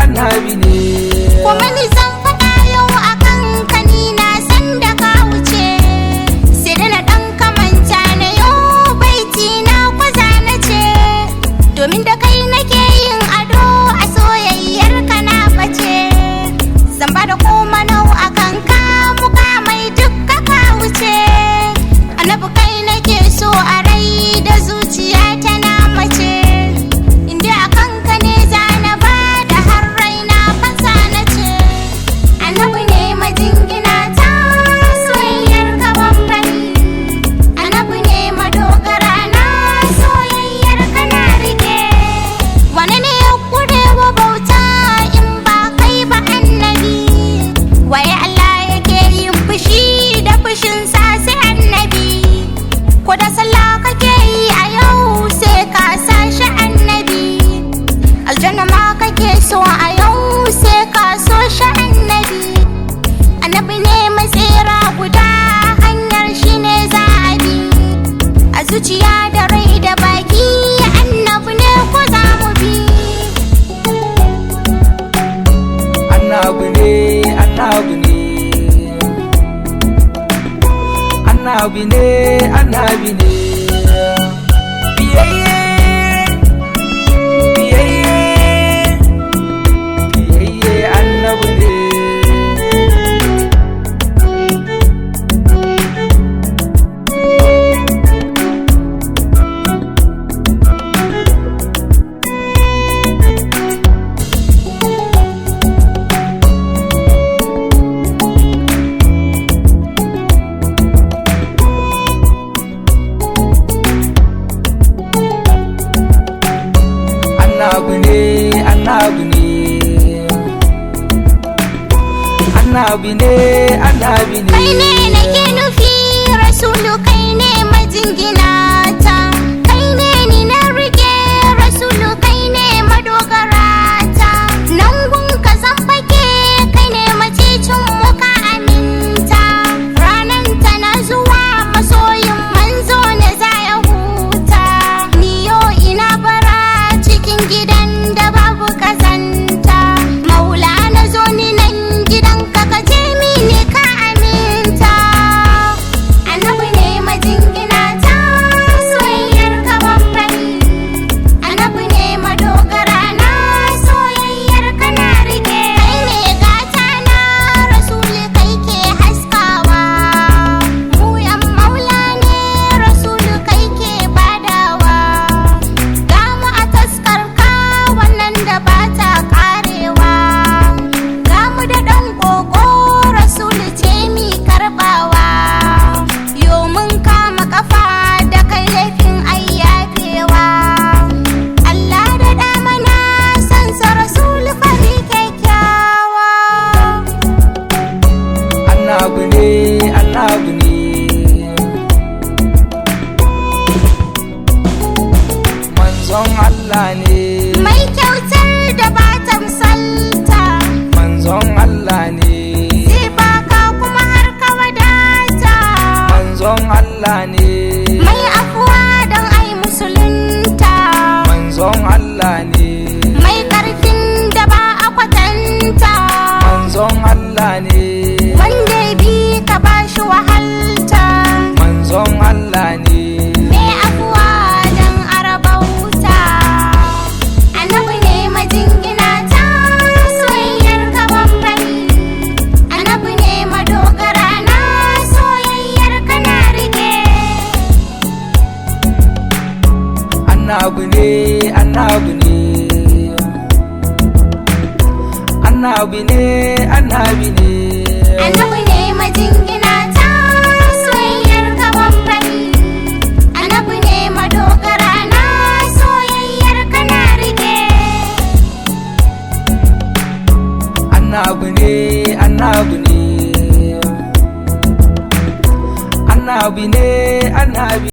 annabi ne kuma ni zan faɗa yau akan kani na san da ka wuce sai da na ɗan kamanta na yau baiti na kwaza na ce domin da kai nake yin ado a soyayyar ka na bace zan bada koma nau akan ka muka mai dukka ka wuce annabi kai nake so a rai da zuciya ta na mace inda akan ka ne zana ba da har raina fansa na ce annabi ne majingina ta soyayyar ka bambani annabi ne madogara na soyayyar ka na rike wani ne ya kure wa bauta in ba kai ba annabi waye Allah yake yin fushi da fushinsa sai annabi ko da sallah kake yi a yau sai ka sashi annabi aljanna ma kake so a yau sai ka so shi annabi annabi ne matsira guda hanyar shi ne za a bi a zuciya da rai da baki annabi ne ko za mu bi annabi ne annabi ne annabi ne annabi ne biyayye biyayye biyayye annabi ne annabi ne annabi ne annabi ne annabi ne kai ne nake nufi rasulu kai ne majingina ta kai ne ni na rike rasulu kai ne madogara ta nan gun ka zan fake kai ne macicin muka aminta ranan ta na zuwa masoyin manzo ne za ya huta ni yo ina bara cikin gidan da babu kazanta maula na zo ni nan gidan ka kaje mini ka aminta annabi ne majingina ta soyayyar ka bambani annabi ne madogara na soyayyar ka na rike kai ne gata na rasuli kai ke haskawa mu yan maula ne rasuli kai ke badawa ga mu a taskar ka wannan da ba ta karewa ga mu da ɗan koko rasuli ce mi karbawa yo mun kama kafa da kai laifin ayyafewa Allah da damana san sa rasuli fari kyakkyawa annabi ne annabi ne manzon Allah ne mai kyautar da ba ta misalta manzon Allah ne zai baka kuma har ka wadata manzon Allah ne mai manzon Allah ne, mai ƙarfin da ba a kwatanta, manzon Allah ne, wanda ya bi ka ba shi wahalta, manzon Allah ne, mai afuwa don arabauta. Annabi ne majingina ta soyayyar ka bambari, annabi ne madogara na soyayyar ka na rike. annabi ne, annabi ne, annabi ne, annabi ne, Annabi ne majingina ta soyayyar ka bambari, annabi ne madogara na soyayyar ka na rike. annabi ne, annabi ne, annabi ne, annabi